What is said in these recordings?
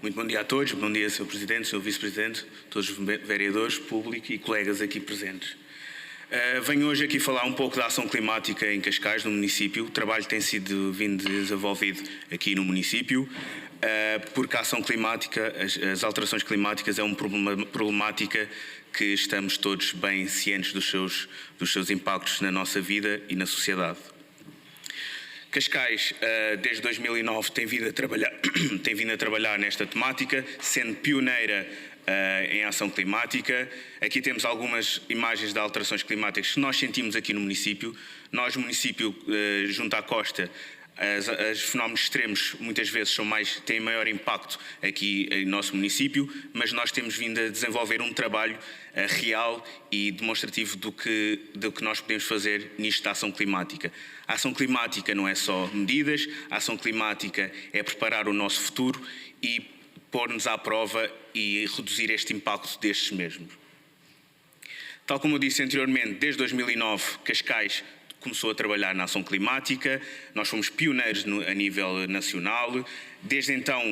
Muito bom dia a todos, bom dia Sr. Presidente, Sr. Vice-Presidente, todos os vereadores, público e colegas aqui presentes. Venho hoje aqui falar um pouco da ação climática em Cascais, no município. O trabalho tem sido desenvolvido aqui no município, porque a ação climática, as alterações climáticas é uma problemática que estamos todos bem cientes dos seus impactos na nossa vida e na sociedade. Cascais, desde 2009, tem vindo a trabalhar nesta temática, sendo pioneira em ação climática. Aqui temos algumas imagens de alterações climáticas que nós sentimos aqui no município. Nós, município, junto à costa, os fenómenos extremos muitas vezes têm maior impacto aqui em nosso município, mas nós temos vindo a desenvolver um trabalho real e demonstrativo do que nós podemos fazer nisto da ação climática. A ação climática não é só medidas, a ação climática é preparar o nosso futuro e pôr-nos à prova e reduzir este impacto destes mesmos. Tal como eu disse anteriormente, desde 2009, Cascais começou a trabalhar na ação climática, nós fomos pioneiros a nível nacional. Desde então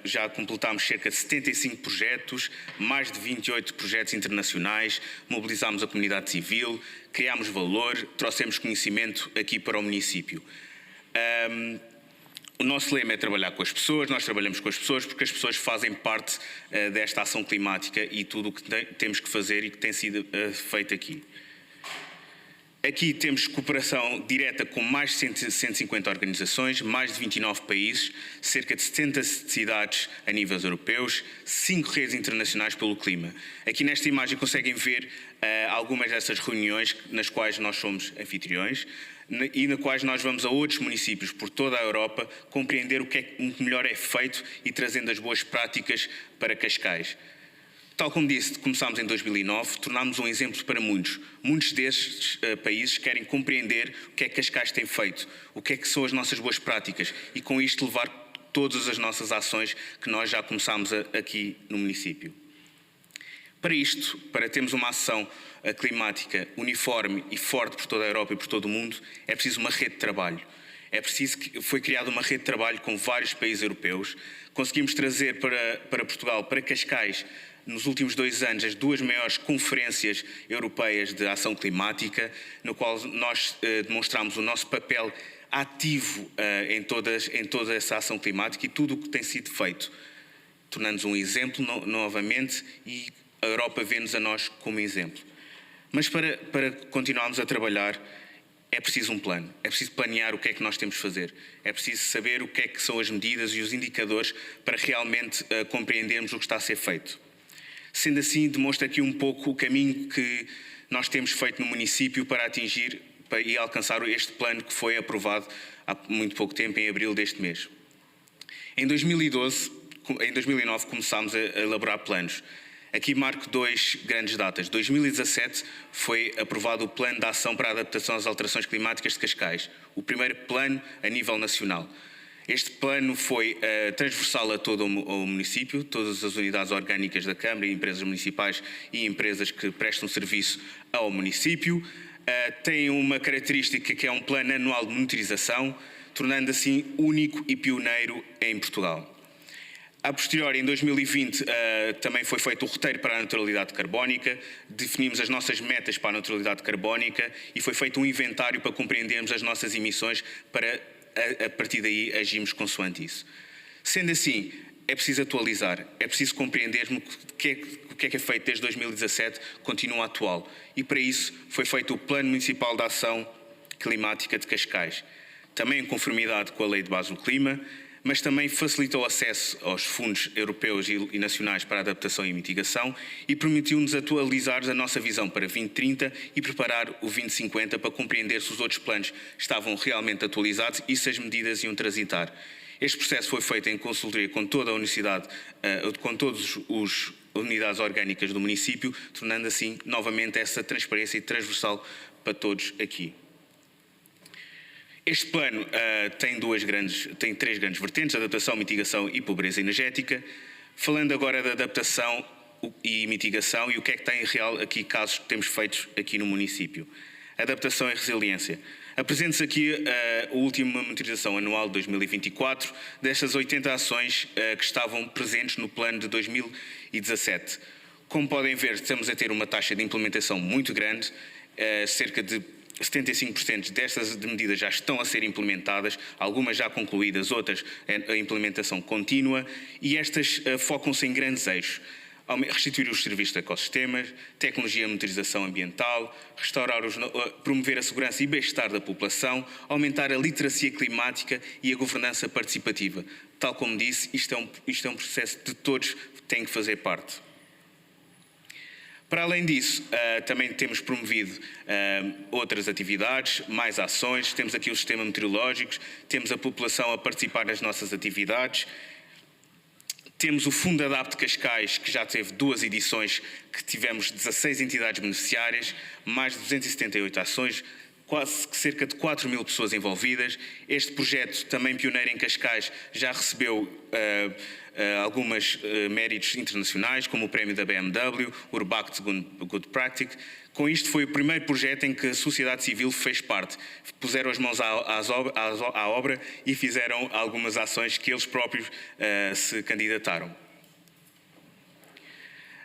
já completámos cerca de 75 projetos, mais de 28 projetos internacionais, mobilizámos a comunidade civil, criámos valor, trouxemos conhecimento aqui para o município. O nosso lema é trabalhar com as pessoas, nós trabalhamos com as pessoas porque as pessoas fazem parte desta ação climática e tudo o que temos que fazer e que tem sido feito aqui. Aqui temos cooperação direta com mais de 150 organizações, mais de 29 países, cerca de 70 cidades a níveis europeus, 5 redes internacionais pelo clima. Aqui nesta imagem conseguem ver algumas dessas reuniões nas quais nós somos anfitriões e nas quais nós vamos a outros municípios por toda a Europa compreender o que melhor é feito e trazendo as boas práticas para Cascais. Tal como disse, começámos em 2009, tornámos um exemplo para muitos. Muitos destes países querem compreender o que é que Cascais tem feito, o que é que são as nossas boas práticas e com isto levar todas as nossas ações que nós já começámos aqui no município. Para isto, para termos uma ação climática uniforme e forte por toda a Europa e por todo o mundo, é preciso uma rede de trabalho. Foi criada uma rede de trabalho com vários países europeus. Conseguimos trazer para Portugal, para Cascais, nos últimos 2 anos, as 2 maiores conferências europeias de ação climática, no qual nós demonstramos o nosso papel ativo em toda essa ação climática e tudo o que tem sido feito, tornando-nos um exemplo novamente e a Europa vê-nos a nós como exemplo. Mas para continuarmos a trabalhar, é preciso um plano, é preciso planear o que é que nós temos de fazer, é preciso saber o que é que são as medidas e os indicadores para realmente compreendermos o que está a ser feito. Sendo assim, demonstra aqui um pouco o caminho que nós temos feito no município para atingir e alcançar este plano que foi aprovado há muito pouco tempo, em abril deste mês. Em 2009 começámos a elaborar planos. Aqui marco 2 grandes datas. 2017 foi aprovado o Plano de Ação para a Adaptação às Alterações Climáticas de Cascais, o primeiro plano a nível nacional. Este plano foi transversal a todo o município, todas as unidades orgânicas da Câmara, empresas municipais e empresas que prestam serviço ao município. Tem uma característica que é um plano anual de monitorização, tornando assim único e pioneiro em Portugal. A posteriori, em 2020, também foi feito o roteiro para a neutralidade carbónica, definimos as nossas metas para a neutralidade carbónica e foi feito um inventário para compreendermos as nossas emissões para a partir daí agimos consoante isso. Sendo assim, é preciso atualizar, é preciso compreendermos o que é feito desde 2017 continua atual. E para isso foi feito o Plano Municipal de Ação Climática de Cascais, também em conformidade com a Lei de Base do Clima, mas também facilitou o acesso aos fundos europeus e nacionais para a adaptação e mitigação e permitiu-nos atualizar a nossa visão para 2030 e preparar o 2050 para compreender se os outros planos estavam realmente atualizados e se as medidas iam transitar. Este processo foi feito em consultoria com toda a universidade, com todas as unidades orgânicas do município, tornando assim novamente essa transparência transversal para todos aqui. Este plano tem 3 grandes vertentes: adaptação, mitigação e pobreza energética. Falando agora da adaptação e mitigação e o que é que tem real aqui casos que temos feitos aqui no município. Adaptação e resiliência. Apresento-se aqui a última monitorização anual de 2024 destas 80 ações que estavam presentes no plano de 2017. Como podem ver, estamos a ter uma taxa de implementação muito grande, cerca de 75% destas medidas já estão a ser implementadas, algumas já concluídas, outras a implementação contínua, e estas focam-se em grandes eixos. Restituir os serviços de ecossistemas, tecnologia e monitorização ambiental, promover a segurança e bem-estar da população, aumentar a literacia climática e a governança participativa. Tal como disse, isto é um processo de todos têm que fazer parte. Para além disso, também temos promovido outras atividades, mais ações, temos aqui os sistemas meteorológicos, temos a população a participar nas nossas atividades. Temos o Fundo Adapte Cascais, que já teve 2 edições, que tivemos 16 entidades beneficiárias, mais de 278 ações, quase cerca de 4.000 pessoas envolvidas. Este projeto, também pioneiro em Cascais, já recebeu alguns méritos internacionais, como o prémio da BMW, o Urbact Good Practice. Com isto foi o primeiro projeto em que a sociedade civil fez parte. Puseram as mãos à obra e fizeram algumas ações que eles próprios se candidataram.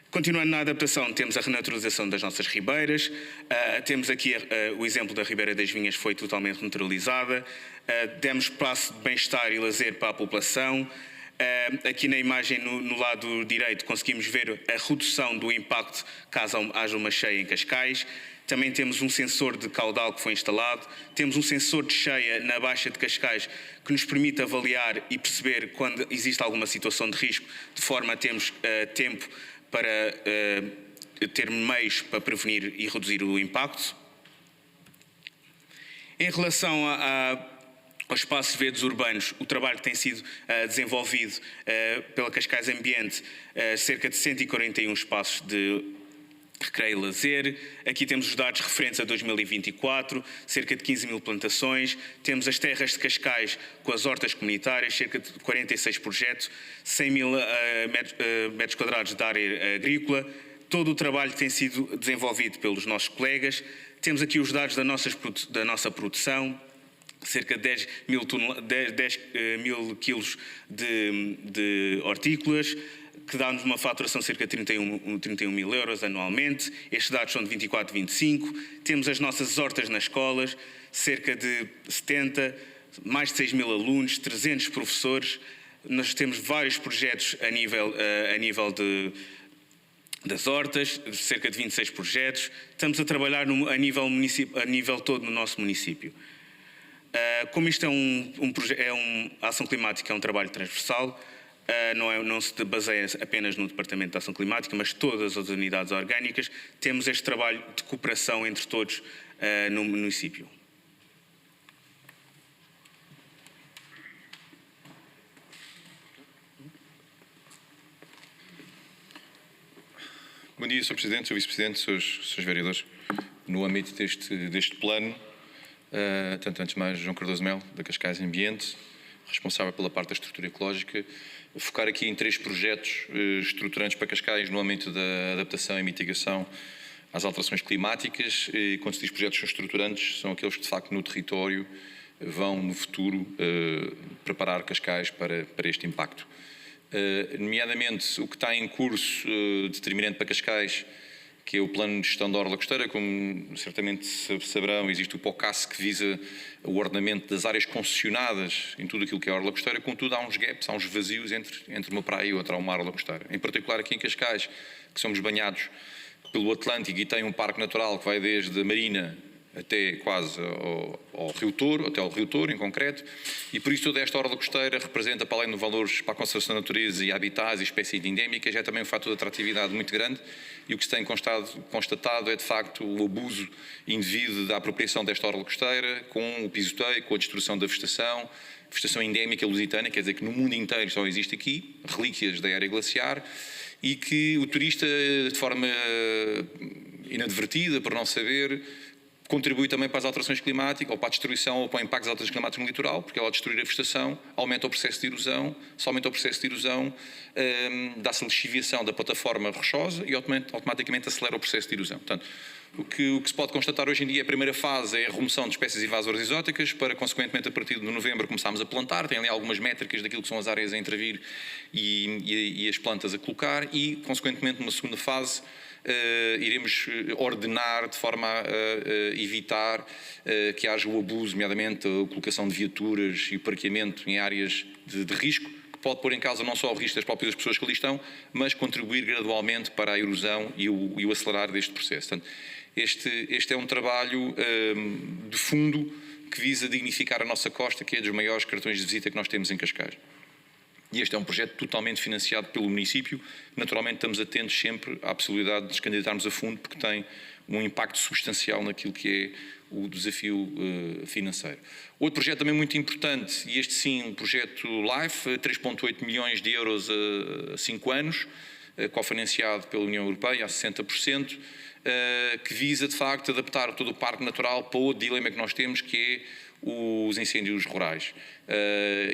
Continuando na adaptação, temos a renaturalização das nossas ribeiras, temos aqui o exemplo da Ribeira das Vinhas, foi totalmente naturalizada, demos espaço de bem-estar e lazer para a população. Aqui na imagem, no lado direito, conseguimos ver a redução do impacto caso haja uma cheia em Cascais. Também temos um sensor de caudal que foi instalado. Temos um sensor de cheia na Baixa de Cascais que nos permite avaliar e perceber quando existe alguma situação de risco, de forma a termos tempo para ter meios para prevenir e reduzir o impacto. Em relação aos espaços verdes urbanos, o trabalho que tem sido desenvolvido pela Cascais Ambiente, cerca de 141 espaços de recreio e lazer. Aqui temos os dados referentes a 2024, cerca de 15.000 plantações. Temos as terras de Cascais com as hortas comunitárias, cerca de 46 projetos, 100.000 metros quadrados de área agrícola. Todo o trabalho que tem sido desenvolvido pelos nossos colegas. Temos aqui os dados da nossa produção, cerca de 10 mil quilos de hortícolas, que dá-nos uma faturação de cerca de 31 mil euros anualmente. Estes dados são de 24 e 25. Temos as nossas hortas nas escolas, cerca de 70, mais de 6 mil alunos, 300 professores. Nós temos vários projetos a nível das hortas, cerca de 26 projetos. Estamos a trabalhar a nível todo no nosso município. Como isto a ação climática é um trabalho transversal, não se baseia apenas no Departamento de Ação Climática, mas todas as unidades orgânicas, temos este trabalho de cooperação entre todos no município. Bom dia, Sr. Presidente, Sr. Vice-Presidente, Srs. Vereadores. No âmbito deste plano, tanto antes de mais João Cardoso Melo, da Cascais Ambiente, responsável pela parte da estrutura ecológica, focar aqui em 3 projetos estruturantes para Cascais no âmbito da adaptação e mitigação às alterações climáticas. E quando se diz projetos estruturantes, são aqueles que de facto no território vão no futuro preparar Cascais para este impacto. Nomeadamente o que está em curso determinante para Cascais, que é o Plano de Gestão da Orla Costeira. Como certamente saberão, existe o POCAS, que visa o ordenamento das áreas concessionadas em tudo aquilo que é a Orla Costeira. Contudo, há uns gaps, há uns vazios entre uma praia e outra, há uma Orla Costeira. Em particular aqui em Cascais, que somos banhados pelo Atlântico e tem um parque natural que vai desde a Marina até quase ao Rio Touro, até ao Rio Touro em concreto, e por isso toda esta orla costeira representa, para além de valores para a conservação da natureza e habitats e espécies endémicas, é também um fator de atratividade muito grande, e o que se tem constatado é de facto o abuso indevido da apropriação desta orla costeira, com o pisoteio, com a destruição da vegetação endémica lusitana, quer dizer que no mundo inteiro só existe aqui, relíquias da era glaciar, e que o turista, de forma inadvertida, por não saber, contribui também para as alterações climáticas, ou para a destruição ou para o impacto das alterações climáticas no litoral, porque ao destruir a vegetação aumenta o processo de erosão, se aumenta o processo de erosão, dá-se a lixiviação da plataforma rochosa e automaticamente acelera o processo de erosão. Portanto, O que se pode constatar hoje em dia, a primeira fase é a remoção de espécies invasoras exóticas, para, consequentemente, a partir de novembro começarmos a plantar. Tem ali algumas métricas daquilo que são as áreas a intervir e as plantas a colocar e, consequentemente, numa segunda fase, iremos ordenar de forma a evitar que haja o abuso, nomeadamente a colocação de viaturas e o parqueamento em áreas de risco, que pode pôr em causa não só o risco das próprias pessoas que ali estão, mas contribuir gradualmente para a erosão e o acelerar deste processo. Portanto, este é um trabalho de fundo que visa dignificar a nossa costa, que é dos maiores cartões de visita que nós temos em Cascais. E este é um projeto totalmente financiado pelo município. Naturalmente estamos atentos sempre à possibilidade de nos candidatarmos a fundo, porque tem um impacto substancial naquilo que é o desafio financeiro. Outro projeto também muito importante, e este sim, um projeto LIFE, 3,8 milhões de euros a 5 anos, cofinanciado pela União Europeia a 60%, que visa de facto adaptar todo o parque natural para o dilema que nós temos, que é os incêndios rurais.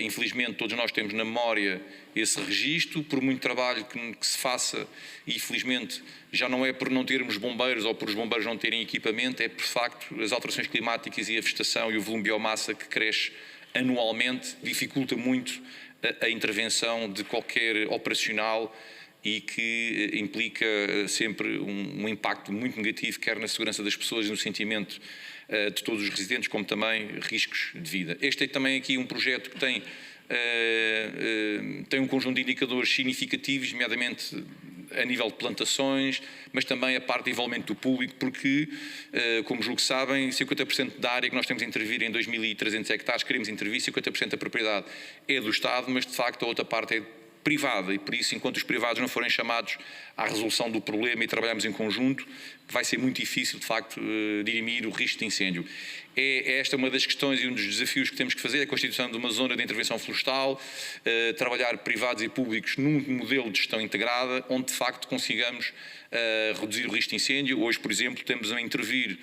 Infelizmente todos nós temos na memória esse registro, por muito trabalho que se faça, e infelizmente já não é por não termos bombeiros ou por os bombeiros não terem equipamento, é por facto as alterações climáticas e a vegetação e o volume de biomassa que cresce anualmente dificulta muito a intervenção de qualquer operacional e que implica sempre um impacto muito negativo, quer na segurança das pessoas, no sentimento de todos os residentes, como também riscos de vida. Este é também aqui um projeto que tem um conjunto de indicadores significativos, nomeadamente a nível de plantações, mas também a parte de envolvimento do público, porque, como julgo que sabem, 50% da área que nós temos a intervir em 2.300 hectares, queremos intervir, 50% da propriedade é do Estado, mas de facto a outra parte é privada, e por isso, enquanto os privados não forem chamados à resolução do problema e trabalharmos em conjunto, vai ser muito difícil, de facto, dirimir o risco de incêndio. É esta uma das questões e um dos desafios que temos que fazer, a constituição de uma zona de intervenção florestal, trabalhar privados e públicos num modelo de gestão integrada, onde de facto consigamos reduzir o risco de incêndio. Hoje, por exemplo, estamos a intervir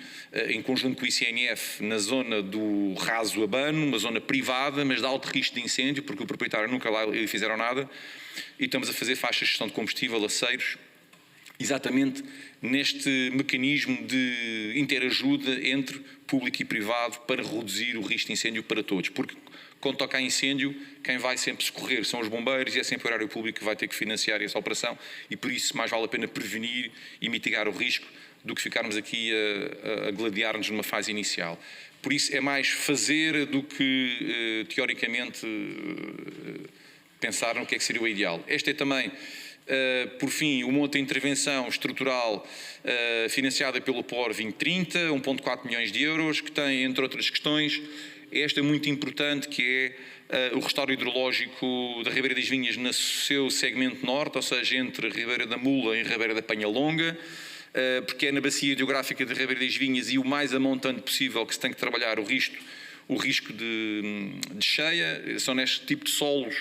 em conjunto com o ICNF na zona do Raso Abano, uma zona privada, mas de alto risco de incêndio, porque o proprietário nunca lá fizeram nada, e estamos a fazer faixas de gestão de combustível, aceiros, exatamente neste mecanismo de interajuda entre público e privado para reduzir o risco de incêndio para todos, porque quando toca a incêndio, quem vai sempre socorrer são os bombeiros e é sempre o erário público que vai ter que financiar essa operação, e por isso mais vale a pena prevenir e mitigar o risco do que ficarmos aqui a gladiar-nos numa fase inicial. Por isso é mais fazer do que teoricamente pensar no que é que seria o ideal. Este é também, por fim, uma outra intervenção estrutural financiada pelo POR 2030, 1,4 milhões de euros, que tem, entre outras questões, esta é muito importante, que é o restauro hidrológico da Ribeira das Vinhas no seu segmento norte, ou seja, entre a Ribeira da Mula e a Ribeira da Penha Longa, porque é na bacia hidrográfica da Ribeira das Vinhas e o mais a montante possível que se tem que trabalhar o risco de cheia. São neste tipo de solos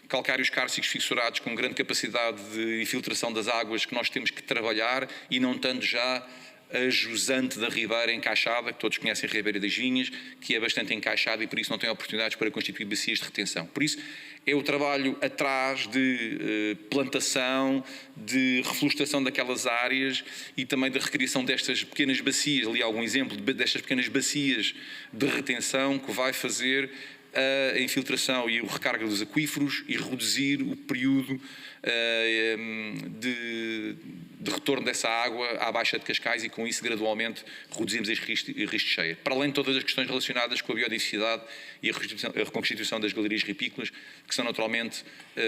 calcários cársicos fissurados com grande capacidade de infiltração das águas que nós temos que trabalhar, e não tanto já a jusante da Ribeira encaixada, que todos conhecem a Ribeira das Vinhas, que é bastante encaixada e por isso não tem oportunidades para constituir bacias de retenção. Por isso é o trabalho atrás de plantação, de reflorestação daquelas áreas e também da recriação destas pequenas bacias, ali há algum exemplo destas pequenas bacias de retenção, que vai fazer a infiltração e o recarga dos aquíferos e reduzir o período de retorno dessa água à Baixa de Cascais, e com isso gradualmente reduzimos este risco de cheia. Para além de todas as questões relacionadas com a biodiversidade e a reconstituição das galerias ripícolas, que são naturalmente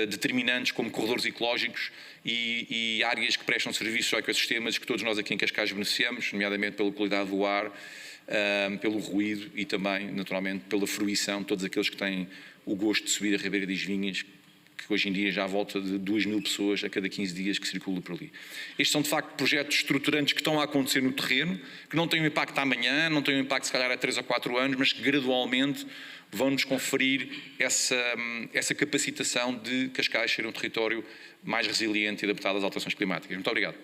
determinantes como corredores ecológicos e áreas que prestam serviços aos ecossistemas que todos nós aqui em Cascais beneficiamos, nomeadamente pela qualidade do ar, pelo ruído e também, naturalmente, pela fruição de todos aqueles que têm o gosto de subir a Ribeira das Vinhas, que hoje em dia já há volta de 2.000 pessoas a cada 15 dias que circulam por ali. Estes são, de facto, projetos estruturantes que estão a acontecer no terreno, que não têm um impacto amanhã, não têm um impacto, se calhar, a 3 ou 4 anos, mas que gradualmente vão-nos conferir essa capacitação de Cascais ser um território mais resiliente e adaptado às alterações climáticas. Muito obrigado.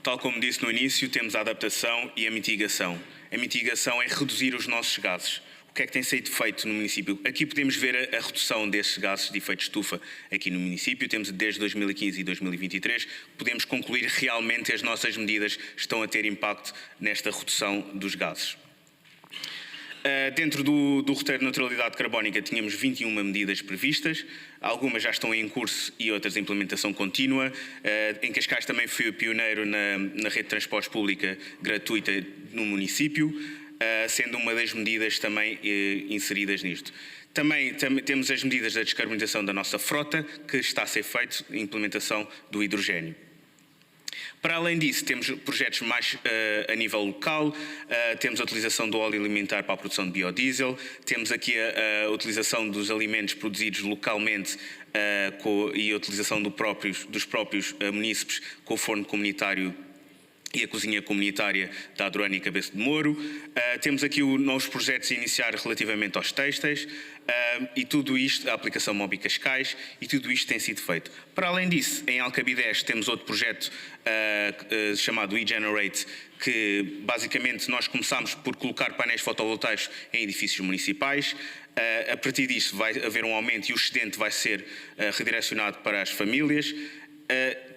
Tal como disse no início, temos a adaptação e a mitigação. A mitigação é reduzir os nossos gases. O que é que tem sido feito no município? Aqui podemos ver a redução desses gases de efeito de estufa aqui no município. Temos desde 2015 e 2023. Podemos concluir realmente as nossas medidas estão a ter impacto nesta redução dos gases. Dentro do roteiro de neutralidade carbónica tínhamos 21 medidas previstas, algumas já estão em curso e outras em implementação contínua. Em Cascais também fui o pioneiro na rede de transportes pública gratuita no município, sendo uma das medidas também inseridas nisto. Também temos as medidas da descarbonização da nossa frota, que está a ser feito, a implementação do hidrogênio. Para além disso, temos projetos mais a nível local, temos a utilização do óleo alimentar para a produção de biodiesel, temos aqui a utilização dos alimentos produzidos localmente e a utilização dos próprios munícipes com o forno comunitário e a cozinha comunitária da Adorana e Cabeça de Moro. Temos aqui os novos projetos a iniciar relativamente aos têxteis e tudo isto, a aplicação Mobi Cascais, e tudo isto tem sido feito. Para além disso, em Alcabidez temos outro projeto chamado eGenerate, que basicamente nós começámos por colocar painéis fotovoltaicos em edifícios municipais. A partir disso vai haver um aumento e o excedente vai ser redirecionado para as famílias.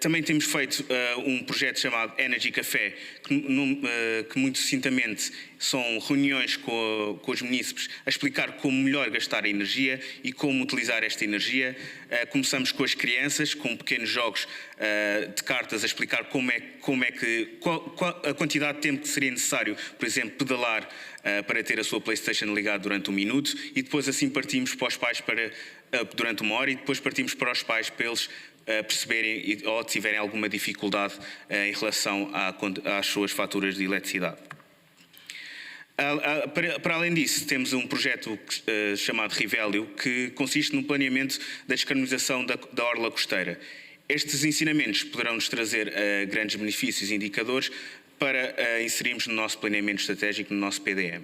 Também temos feito um projeto chamado Energy Café, que muito sucintamente são reuniões com os munícipes a explicar como melhor gastar a energia e como utilizar esta energia. Começamos com as crianças, com pequenos jogos de cartas a explicar qual a quantidade de tempo que seria necessário, por exemplo, pedalar para ter a sua PlayStation ligada durante 1 minuto, e depois assim partimos para os pais durante 1 hora, e depois partimos para os pais para eles perceberem ou tiverem alguma dificuldade em relação às suas faturas de eletricidade. Para além disso, temos um projeto chamado Rivelio, que consiste no planeamento da descarbonização da orla costeira. Estes ensinamentos poderão-nos trazer grandes benefícios e indicadores para inserirmos no nosso planeamento estratégico, no nosso PDM.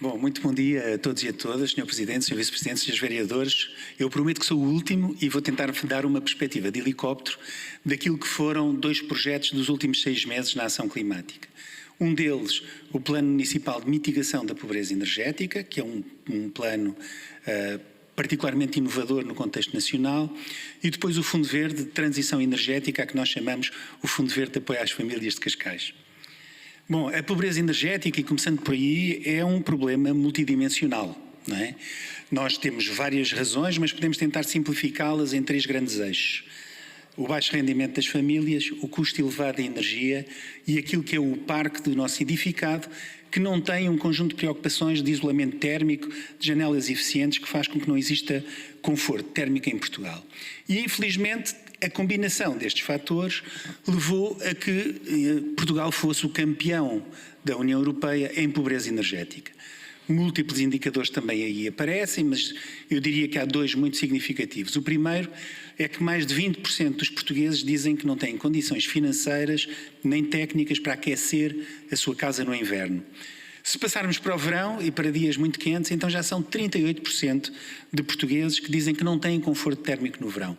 Bom, muito bom dia a todos e a todas, Sr. Presidente, Sr. Vice-Presidente, Srs. Vereadores. Eu prometo que sou o último e vou tentar dar uma perspectiva de helicóptero daquilo que foram 2 projetos dos últimos 6 meses na ação climática. Um deles, o Plano Municipal de Mitigação da Pobreza Energética, que é um plano particularmente inovador no contexto nacional, e depois o Fundo Verde de Transição Energética, a que nós chamamos o Fundo Verde de Apoio às Famílias de Cascais. Bom, a pobreza energética, e começando por aí, é um problema multidimensional, não é? Nós temos várias razões, mas podemos tentar simplificá-las em 3 grandes eixos. O baixo rendimento das famílias, o custo elevado da energia e aquilo que é o parque do nosso edificado, que não tem um conjunto de preocupações de isolamento térmico, de janelas eficientes, que faz com que não exista conforto térmico em Portugal. E, infelizmente, a combinação destes fatores levou a que Portugal fosse o campeão da União Europeia em pobreza energética. Múltiplos indicadores também aí aparecem, mas eu diria que há 2 muito significativos. O primeiro é que mais de 20% dos portugueses dizem que não têm condições financeiras nem técnicas para aquecer a sua casa no inverno. Se passarmos para o verão e para dias muito quentes, então já são 38% de portugueses que dizem que não têm conforto térmico no verão.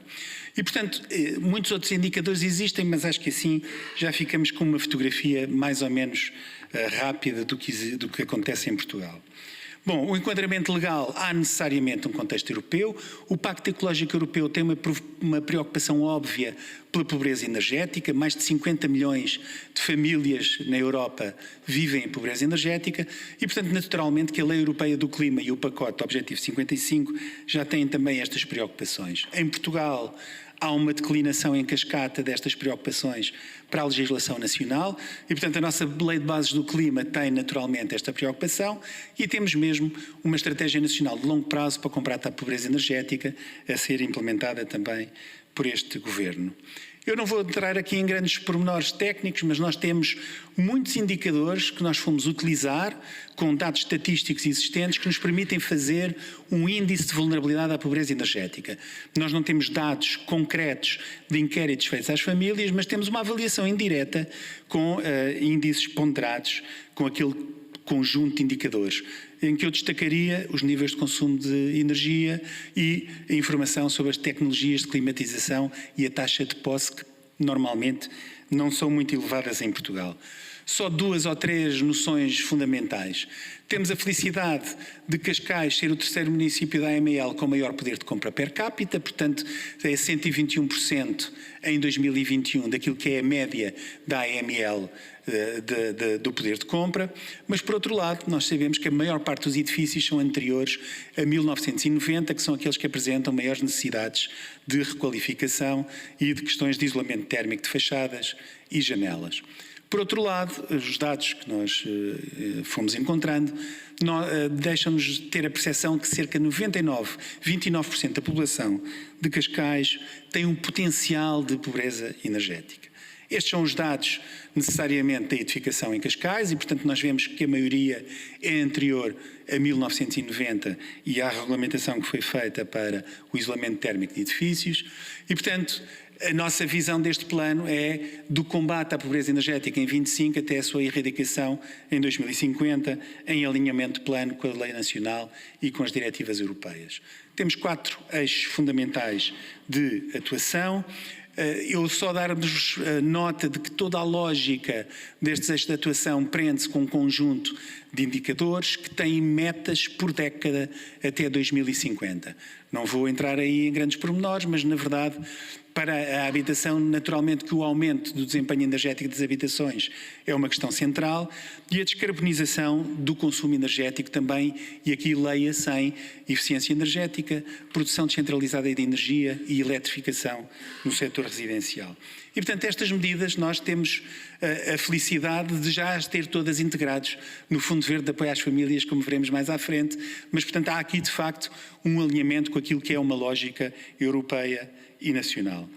E, portanto, muitos outros indicadores existem, mas acho que assim já ficamos com uma fotografia mais ou menos rápida do que acontece em Portugal. Bom, o enquadramento legal, há necessariamente um contexto europeu. O Pacto Ecológico Europeu tem uma preocupação óbvia pela pobreza energética. Mais de 50 milhões de famílias na Europa vivem em pobreza energética e, portanto, naturalmente que a Lei Europeia do Clima e o pacote Objetivo 55 já têm também estas preocupações. Em Portugal, há uma declinação em cascata destas preocupações para a legislação nacional e, portanto, a nossa Lei de Bases do Clima tem naturalmente esta preocupação e temos mesmo uma estratégia nacional de longo prazo para combate à pobreza energética a ser implementada também por este Governo. Eu não vou entrar aqui em grandes pormenores técnicos, mas nós temos muitos indicadores que nós fomos utilizar com dados estatísticos existentes que nos permitem fazer um índice de vulnerabilidade à pobreza energética. Nós não temos dados concretos de inquéritos feitos às famílias, mas temos uma avaliação indireta com índices ponderados com aquele conjunto de indicadores, em que eu destacaria os níveis de consumo de energia e a informação sobre as tecnologias de climatização e a taxa de posse, que normalmente não são muito elevadas em Portugal. Só 2 ou 3 noções fundamentais. Temos a felicidade de Cascais ser o terceiro município da AML com maior poder de compra per capita, portanto é 121% em 2021 daquilo que é a média da AML do poder de compra, mas por outro lado nós sabemos que a maior parte dos edifícios são anteriores a 1990, que são aqueles que apresentam maiores necessidades de requalificação e de questões de isolamento térmico de fachadas e janelas. Por outro lado, os dados que nós fomos encontrando deixam-nos ter a percepção que cerca de 29% da população de Cascais tem um potencial de pobreza energética. Estes são os dados necessariamente da edificação em Cascais e, portanto, nós vemos que a maioria é anterior a 1990 e à regulamentação que foi feita para o isolamento térmico de edifícios e, portanto, a nossa visão deste plano é do combate à pobreza energética em 25 até a sua erradicação em 2050, em alinhamento plano com a lei nacional e com as diretivas europeias. Temos 4 eixos fundamentais de atuação. Eu só dar-vos nota de que toda a lógica destes eixos de atuação prende-se com um conjunto de indicadores que têm metas por década até 2050. Não vou entrar aí em grandes pormenores, mas na verdade para a habitação, naturalmente que o aumento do desempenho energético das habitações é uma questão central e a descarbonização do consumo energético também, e aqui leia-se em eficiência energética, produção descentralizada de energia e eletrificação no setor residencial. E, portanto, estas medidas nós temos a felicidade de já as ter todas integradas no Fundo Verde de Apoio às Famílias, como veremos mais à frente, mas, portanto, há aqui, de facto, um alinhamento com aquilo que é uma lógica europeia e nacional.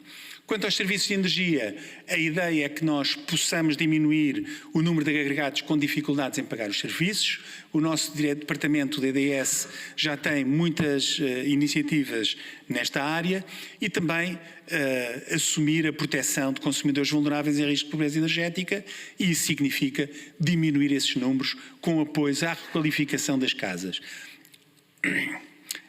Quanto aos serviços de energia, a ideia é que nós possamos diminuir o número de agregados com dificuldades em pagar os serviços. O nosso departamento, o DDS, já tem muitas iniciativas nesta área e também assumir a proteção de consumidores vulneráveis em risco de pobreza energética, e isso significa diminuir esses números com apoio à requalificação das casas.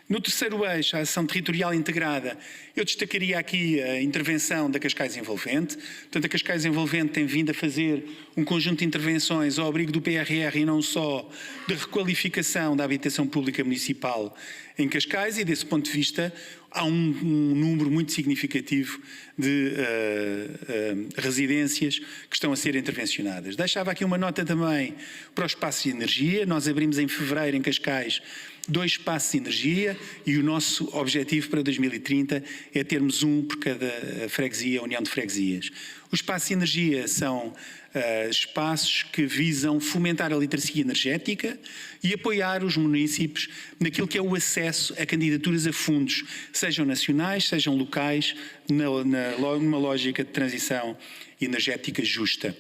No terceiro eixo, a ação territorial integrada, eu destacaria aqui a intervenção da Cascais Envolvente. Portanto, a Cascais Envolvente tem vindo a fazer um conjunto de intervenções ao abrigo do PRR e não só, de requalificação da habitação pública municipal em Cascais, e desse ponto de vista há um número muito significativo de residências que estão a ser intervencionadas. Deixava aqui uma nota também para os espaços de energia. Nós abrimos em fevereiro em Cascais 2 espaços de energia e o nosso objetivo para 2030 é termos um por cada freguesia, união de freguesias. Os espaços de energia são espaços que visam fomentar a literacia energética e apoiar os municípios naquilo que é o acesso a candidaturas a fundos, sejam nacionais, sejam locais, numa lógica de transição energética justa.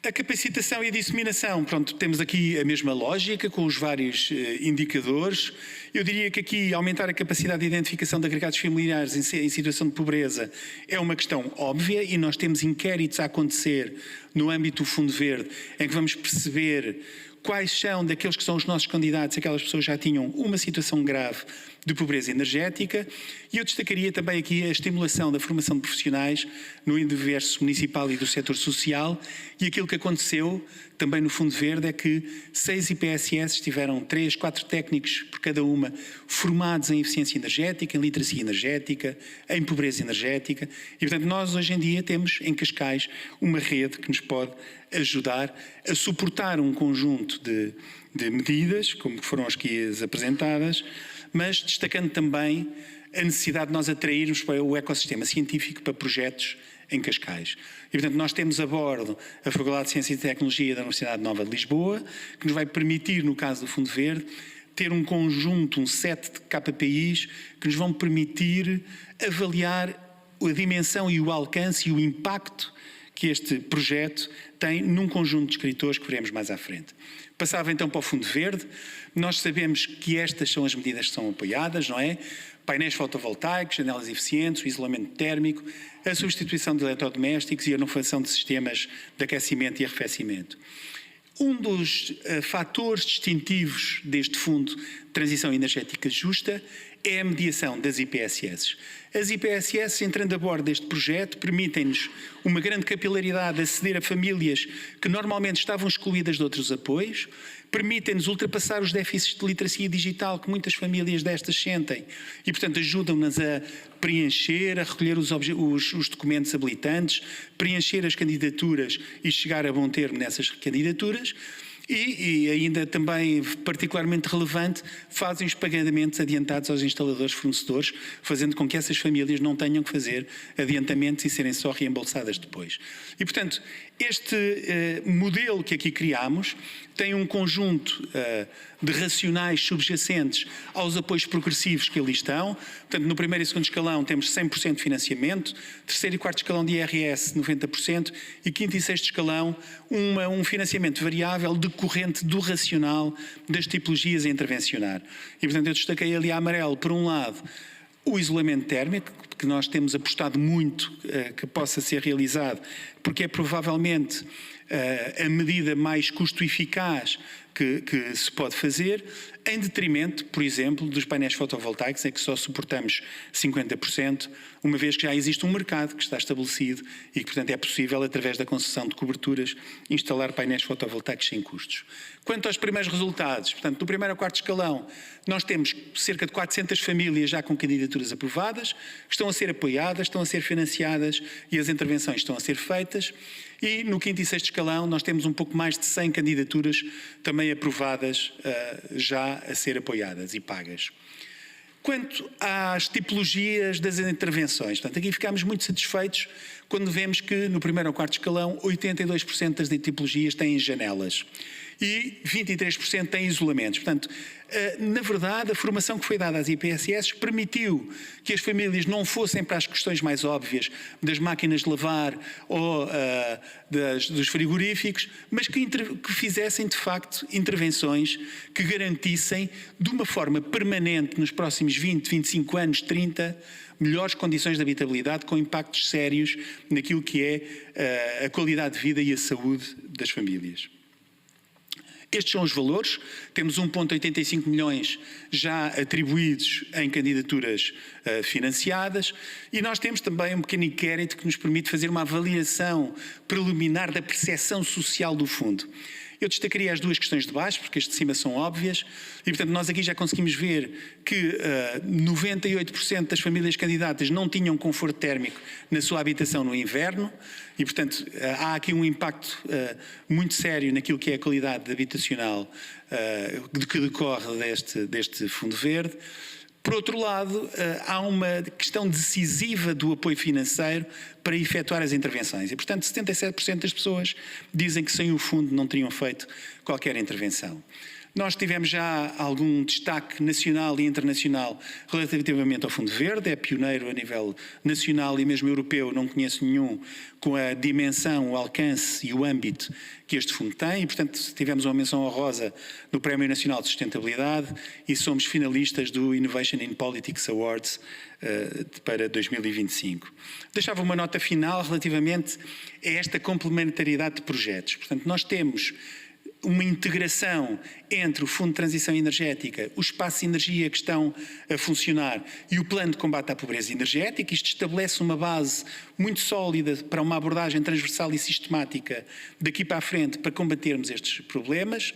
A capacitação e a disseminação, pronto, temos aqui a mesma lógica com os vários indicadores. Eu diria que aqui aumentar a capacidade de identificação de agregados familiares em situação de pobreza é uma questão óbvia, e nós temos inquéritos a acontecer no âmbito do Fundo Verde em que vamos perceber quais são daqueles que são os nossos candidatos, aquelas pessoas que já tinham uma situação grave de pobreza energética. E eu destacaria também aqui a estimulação da formação de profissionais no universo municipal e do setor social, e aquilo que aconteceu também no Fundo Verde é que 6 IPSS tiveram 3, 4 técnicos por cada uma formados em eficiência energética, em literacia energética, em pobreza energética, e portanto nós hoje em dia temos em Cascais uma rede que nos pode ajudar a suportar um conjunto de medidas, como foram as que apresentadas, mas destacando também a necessidade de nós atrairmos para o ecossistema científico para projetos em Cascais. E, portanto, nós temos a bordo a Faculdade de Ciência e Tecnologia da Universidade Nova de Lisboa, que nos vai permitir, no caso do Fundo Verde, ter um conjunto, um set de KPIs que nos vão permitir avaliar a dimensão e o alcance e o impacto que este projeto tem num conjunto de escritores que veremos mais à frente. Passava então para o Fundo Verde. Nós sabemos que estas são as medidas que são apoiadas, não é? Painéis fotovoltaicos, janelas eficientes, o isolamento térmico, a substituição de eletrodomésticos e a inovação de sistemas de aquecimento e arrefecimento. Um dos fatores distintivos deste Fundo de Transição Energética Justa é a mediação das IPSS. As IPSS, entrando a bordo deste projeto, permitem-nos uma grande capilaridade a aceder a famílias que normalmente estavam excluídas de outros apoios, permitem-nos ultrapassar os déficits de literacia digital que muitas famílias destas sentem e, portanto, ajudam-nas a preencher, a recolher os documentos habilitantes, preencher as candidaturas e chegar a bom termo nessas candidaturas. E ainda também particularmente relevante, fazem os pagamentos adiantados aos instaladores fornecedores, fazendo com que essas famílias não tenham que fazer adiantamentos e serem só reembolsadas depois. E, portanto, este modelo que aqui criámos tem um conjunto de racionais subjacentes aos apoios progressivos que ali estão. Portanto, no primeiro e segundo escalão temos 100% de financiamento, terceiro e quarto escalão de IRS 90% e quinto e sexto escalão um financiamento variável decorrente do racional das tipologias a intervencionar. E, portanto, eu destaquei ali a amarelo, por um lado, o isolamento térmico, que nós temos apostado muito que possa ser realizado, porque é provavelmente a medida mais custo-eficaz que se pode fazer, em detrimento, por exemplo, dos painéis fotovoltaicos, em que só suportamos 50%, uma vez que já existe um mercado que está estabelecido e que, portanto, é possível, através da concessão de coberturas, instalar painéis fotovoltaicos sem custos. Quanto aos primeiros resultados, portanto, do primeiro ao quarto escalão, nós temos cerca de 400 famílias já com candidaturas aprovadas, que estão a ser apoiadas, estão a ser financiadas e as intervenções estão a ser feitas. E no quinto e sexto escalão nós temos um pouco mais de 100 candidaturas também aprovadas, já a ser apoiadas e pagas. Quanto às tipologias das intervenções, portanto, aqui ficamos muito satisfeitos quando vemos que no primeiro ou quarto escalão 82% das tipologias têm janelas e 23% têm isolamentos. Portanto, na verdade, a formação que foi dada às IPSS permitiu que as famílias não fossem para as questões mais óbvias das máquinas de lavar ou dos frigoríficos, mas que fizessem, de facto, intervenções que garantissem, de uma forma permanente, nos próximos 20, 25 anos, 30, melhores condições de habitabilidade com impactos sérios naquilo que é a qualidade de vida e a saúde das famílias. Estes são os valores, temos 1,85 milhões já atribuídos em candidaturas financiadas e nós temos também um pequeno inquérito que nos permite fazer uma avaliação preliminar da percepção social do fundo. Eu destacaria as duas questões de baixo, porque as de cima são óbvias, e portanto nós aqui já conseguimos ver que 98% das famílias candidatas não tinham conforto térmico na sua habitação no inverno, e portanto há aqui um impacto muito sério naquilo que é a qualidade habitacional que decorre deste Fundo Verde. Por outro lado, há uma questão decisiva do apoio financeiro para efetuar as intervenções. E, portanto, 77% das pessoas dizem que sem o fundo não teriam feito qualquer intervenção. Nós tivemos já algum destaque nacional e internacional relativamente ao Fundo Verde, é pioneiro a nível nacional e mesmo europeu, não conheço nenhum com a dimensão, o alcance e o âmbito que este fundo tem e, portanto, tivemos uma menção honrosa no Prémio Nacional de Sustentabilidade e somos finalistas do Innovation in Politics Awards para 2025. Deixava uma nota final relativamente a esta complementariedade de projetos. Portanto, nós temos uma integração entre o Fundo de Transição Energética, o Espaço de Energia que estão a funcionar e o Plano de Combate à Pobreza Energética. Isto estabelece uma base muito sólida para uma abordagem transversal e sistemática daqui para a frente para combatermos estes problemas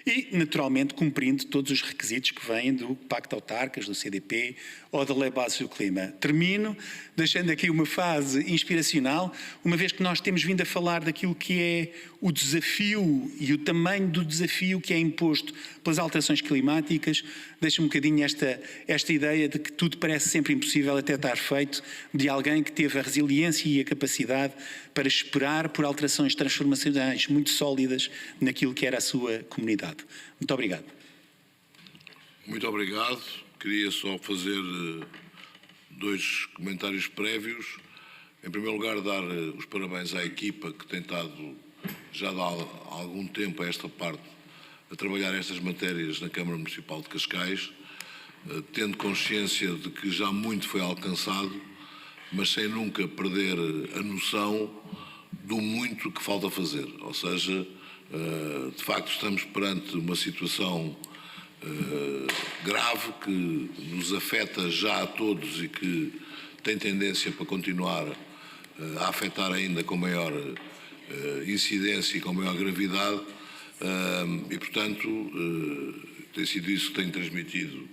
e, naturalmente, cumprindo todos os requisitos que vêm do Pacto Autarcas, do CDP ou da Lei Base do Clima. Termino deixando aqui uma fase inspiracional, uma vez que nós temos vindo a falar daquilo que é o desafio e o tamanho do desafio que é imposto pelas alterações climáticas, deixa um bocadinho esta ideia de que tudo parece sempre impossível até estar feito, de alguém que teve a resiliência e a capacidade para esperar por alterações transformacionais muito sólidas naquilo que era a sua comunidade. Muito obrigado. Muito obrigado. Queria só fazer dois comentários prévios. Em primeiro lugar, dar os parabéns à equipa que tem estado já há algum tempo a esta parte a trabalhar estas matérias na Câmara Municipal de Cascais, tendo consciência de que já muito foi alcançado, mas sem nunca perder a noção do muito que falta fazer. Ou seja, de facto estamos perante uma situação grave que nos afeta já a todos e que tem tendência para continuar a afetar ainda com maior incidência e com maior gravidade e, portanto, tem sido isso que tenho transmitido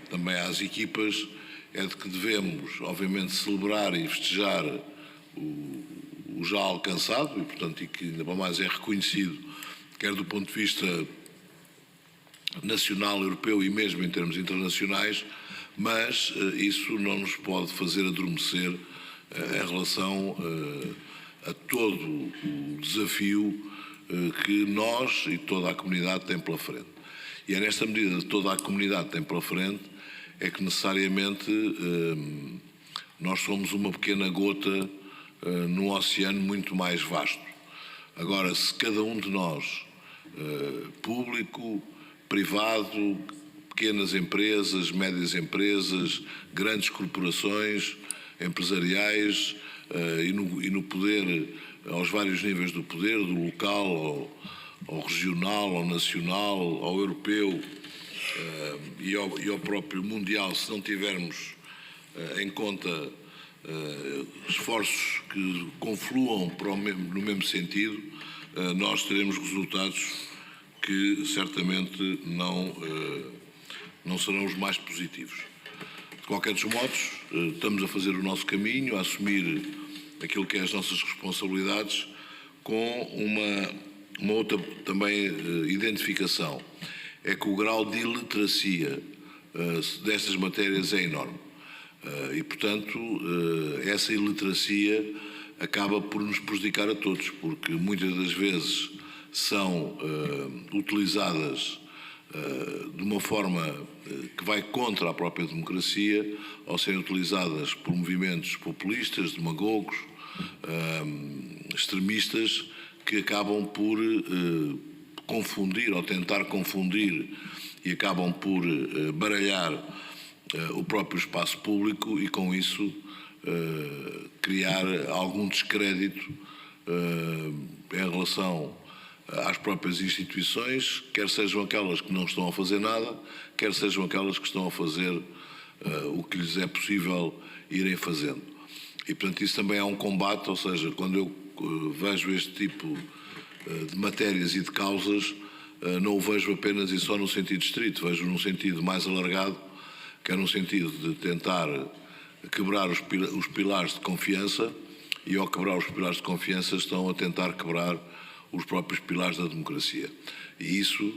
também às equipas, é de que devemos, obviamente, celebrar e festejar o já alcançado e, portanto, e que ainda mais é reconhecido, quer do ponto de vista nacional, europeu e mesmo em termos internacionais, mas isso não nos pode fazer adormecer em relação a todo o desafio que nós e toda a comunidade tem pela frente. E é nesta medida de toda a comunidade tem pela frente é que necessariamente nós somos uma pequena gota num oceano muito mais vasto. Agora, se cada um de nós, público, privado, pequenas empresas, médias empresas, grandes corporações empresariais e no poder, aos vários níveis do poder, do local ao regional, ao nacional, ao europeu e ao próprio mundial, se não tivermos em conta esforços que confluam no mesmo sentido, nós teremos resultados que certamente não serão os mais positivos. De qualquer dos modos, estamos a fazer o nosso caminho, a assumir aquilo que é as nossas responsabilidades, com uma outra também identificação, é que o grau de iliteracia destas matérias é enorme. E, portanto, essa iliteracia acaba por nos prejudicar a todos, porque muitas das vezes são utilizadas de uma forma que vai contra a própria democracia, ao serem utilizadas por movimentos populistas, demagogos, extremistas, que acabam por confundir ou tentar confundir e acabam por baralhar o próprio espaço público e, com isso, criar algum descrédito em relação às próprias instituições, quer sejam aquelas que não estão a fazer nada, quer sejam aquelas que estão a fazer o que lhes é possível irem fazendo. E, portanto, isso também é um combate, ou seja, quando eu vejo este tipo de matérias e de causas, não o vejo apenas e só no sentido estrito, vejo num sentido mais alargado, que é no sentido de tentar quebrar os pilares de confiança, e ao quebrar os pilares de confiança estão a tentar quebrar os próprios pilares da democracia. E isso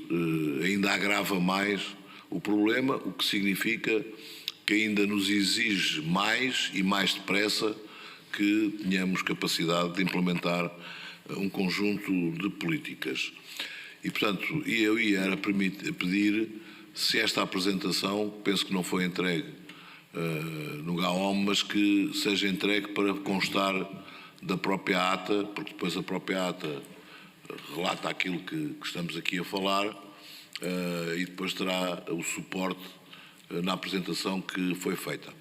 ainda agrava mais o problema, o que significa que ainda nos exige mais e mais depressa que tenhamos capacidade de implementar um conjunto de políticas. E, portanto, eu ia pedir se esta apresentação, penso que não foi entregue no GAOM, mas que seja entregue para constar da própria ata, porque depois a própria ata relata aquilo que estamos aqui a falar e depois terá o suporte na apresentação que foi feita.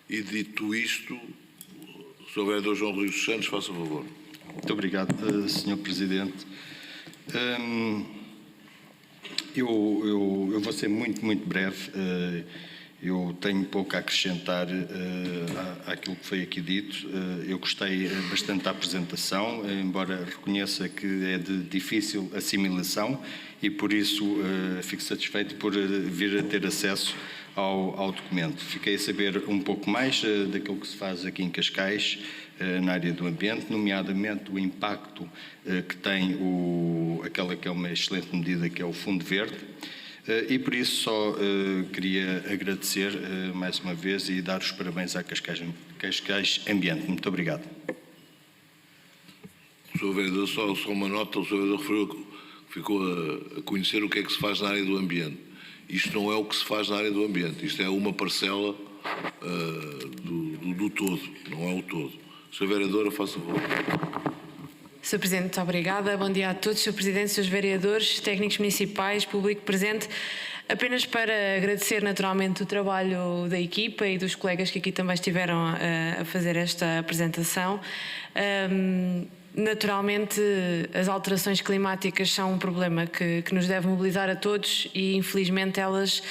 E dito isto, o Sr. Vereador João Rui dos Santos, faça favor. Muito obrigado, Sr. Presidente. Eu vou ser muito breve. Eu tenho pouco a acrescentar àquilo que foi aqui dito. Eu gostei bastante da apresentação, embora reconheça que é de difícil assimilação e, por isso, fico satisfeito por vir a ter acesso ao documento. Fiquei a saber um pouco mais daquilo que se faz aqui em Cascais, na área do ambiente, nomeadamente o impacto que tem aquela que é uma excelente medida, que é o Fundo Verde. E por isso só queria agradecer mais uma vez e dar os parabéns à Cascais Ambiente. Muito obrigado. Sr. Vereador, só uma nota, o Sr. Vereador referiu que ficou a conhecer o que é que se faz na área do ambiente. Isto não é o que se faz na área do ambiente, isto é uma parcela do todo, não é o todo. Sr. Vereadora, faça favor. Sr. Presidente, muito obrigada. Bom dia a todos, Sr. Presidente, Srs. Vereadores, técnicos municipais, público presente. Apenas para agradecer naturalmente o trabalho da equipa e dos colegas que aqui também estiveram a fazer esta apresentação. Naturalmente, as alterações climáticas são um problema que nos deve mobilizar a todos e, infelizmente, elas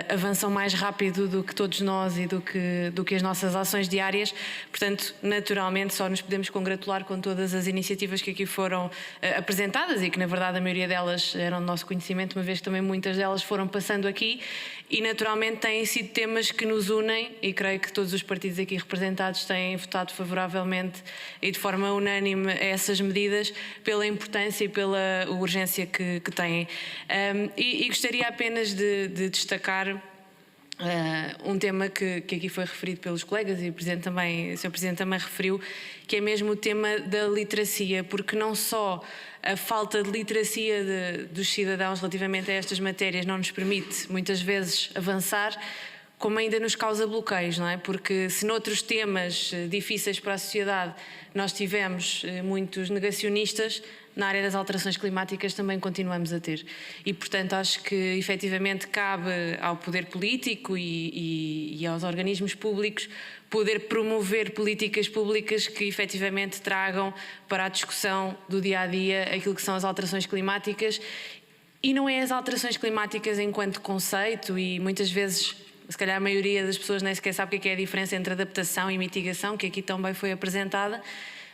avançam mais rápido do que todos nós e do que as nossas ações diárias. Portanto, naturalmente, só nos podemos congratular com todas as iniciativas que aqui foram apresentadas e que, na verdade, a maioria delas eram do nosso conhecimento, uma vez que também muitas delas foram passando aqui e, naturalmente, têm sido temas que nos unem e creio que todos os partidos aqui representados têm votado favoravelmente e de forma unânime a essas medidas pela importância e pela urgência que têm. E gostaria apenas de destacar um tema que aqui foi referido pelos colegas e o Sr. Presidente também referiu, que é mesmo o tema da literacia, porque não só a falta de literacia dos cidadãos relativamente a estas matérias não nos permite muitas vezes avançar, como ainda nos causa bloqueios, não é? Porque se noutros temas difíceis para a sociedade nós tivemos muitos negacionistas, na área das alterações climáticas também continuamos a ter. E, portanto, acho que efetivamente cabe ao poder político e aos organismos públicos poder promover políticas públicas que efetivamente tragam para a discussão do dia-a-dia aquilo que são as alterações climáticas. E não é as alterações climáticas enquanto conceito, e muitas vezes, se calhar a maioria das pessoas nem sequer sabe o que é a diferença entre adaptação e mitigação, que aqui também foi apresentada,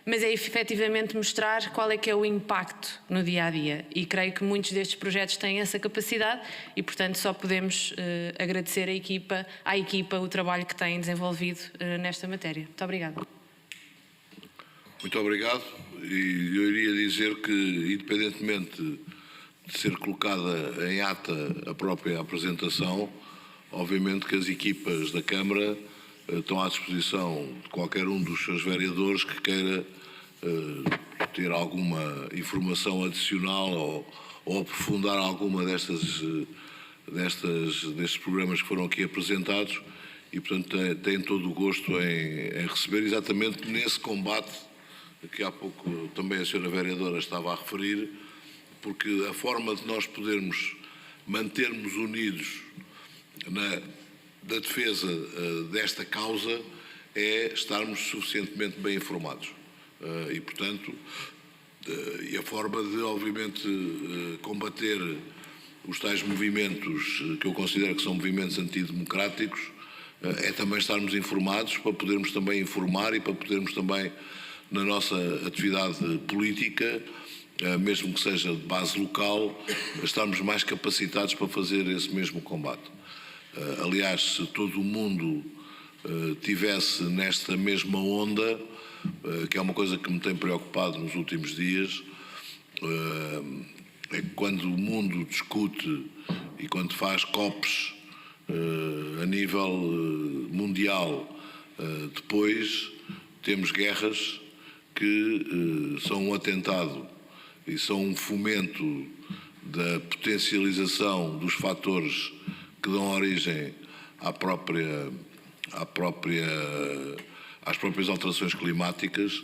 mas é efetivamente mostrar qual é que é o impacto no dia-a-dia. E creio que muitos destes projetos têm essa capacidade e, portanto, só podemos agradecer à equipa o trabalho que têm desenvolvido nesta matéria. Muito obrigada. Muito obrigado. E eu iria dizer que, independentemente de ser colocada em ata a própria apresentação, obviamente que as equipas da Câmara estão à disposição de qualquer um dos seus vereadores que queira ter alguma informação adicional ou aprofundar alguma destes programas que foram aqui apresentados e, portanto, têm todo o gosto em receber exatamente nesse combate que há pouco também a senhora vereadora estava a referir, porque a forma de nós podermos mantermos unidos na defesa desta causa é estarmos suficientemente bem informados. E, portanto, e a forma de, obviamente, combater os tais movimentos que eu considero que são movimentos antidemocráticos é também estarmos informados para podermos também informar e para podermos também, na nossa atividade política, mesmo que seja de base local, estarmos mais capacitados para fazer esse mesmo combate. Aliás, se todo o mundo tivesse nesta mesma onda, que é uma coisa que me tem preocupado nos últimos dias, é que quando o mundo discute e quando faz COPs a nível mundial, depois temos guerras que são um atentado e são um fomento da potencialização dos fatores que dão origem às próprias alterações climáticas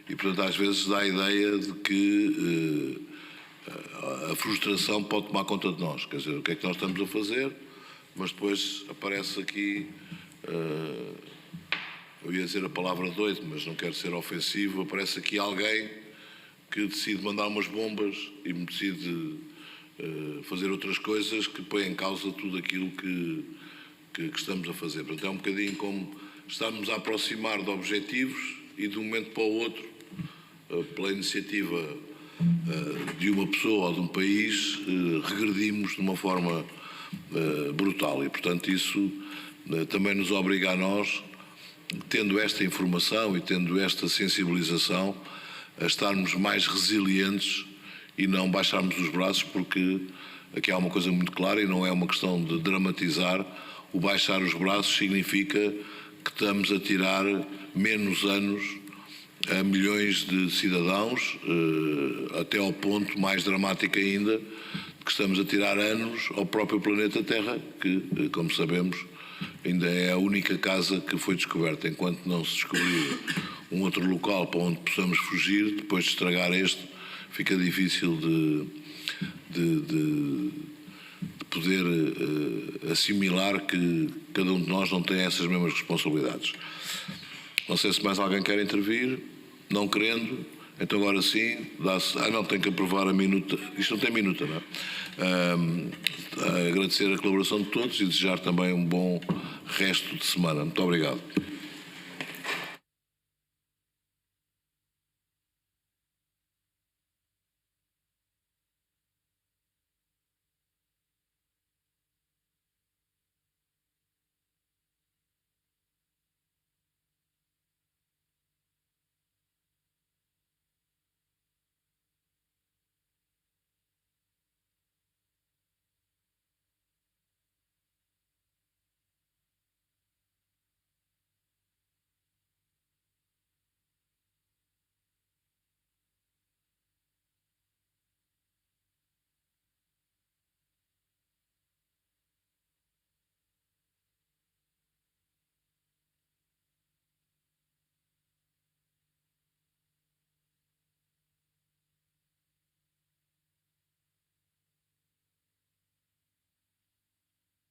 e, portanto, às vezes dá a ideia de que a frustração pode tomar conta de nós. Quer dizer, o que é que nós estamos a fazer? Mas depois aparece aqui, eu ia dizer a palavra doido, mas não quero ser ofensivo, aparece aqui alguém que decide mandar umas bombas e decide fazer outras coisas que põem em causa tudo aquilo que estamos a fazer. Portanto, é um bocadinho como estamos a aproximar de objetivos e de um momento para o outro, pela iniciativa de uma pessoa ou de um país, regredimos de uma forma brutal. E, portanto, isso também nos obriga a nós, tendo esta informação e tendo esta sensibilização, a estarmos mais resilientes e não baixarmos os braços, porque aqui há uma coisa muito clara e não é uma questão de dramatizar. O baixar os braços significa que estamos a tirar menos anos a milhões de cidadãos, até ao ponto mais dramático ainda, que estamos a tirar anos ao próprio planeta Terra, que, como sabemos, ainda é a única casa que foi descoberta. Enquanto não se descobrir um outro local para onde possamos fugir, depois de estragar este, fica difícil de poder assimilar que cada um de nós não tem essas mesmas responsabilidades. Não sei se mais alguém quer intervir. Não querendo, Então agora sim, dá-se... não, tem que aprovar a minuta. Isto não tem minuta, não é? Agradecer a colaboração de todos e desejar também um bom resto de semana. Muito obrigado.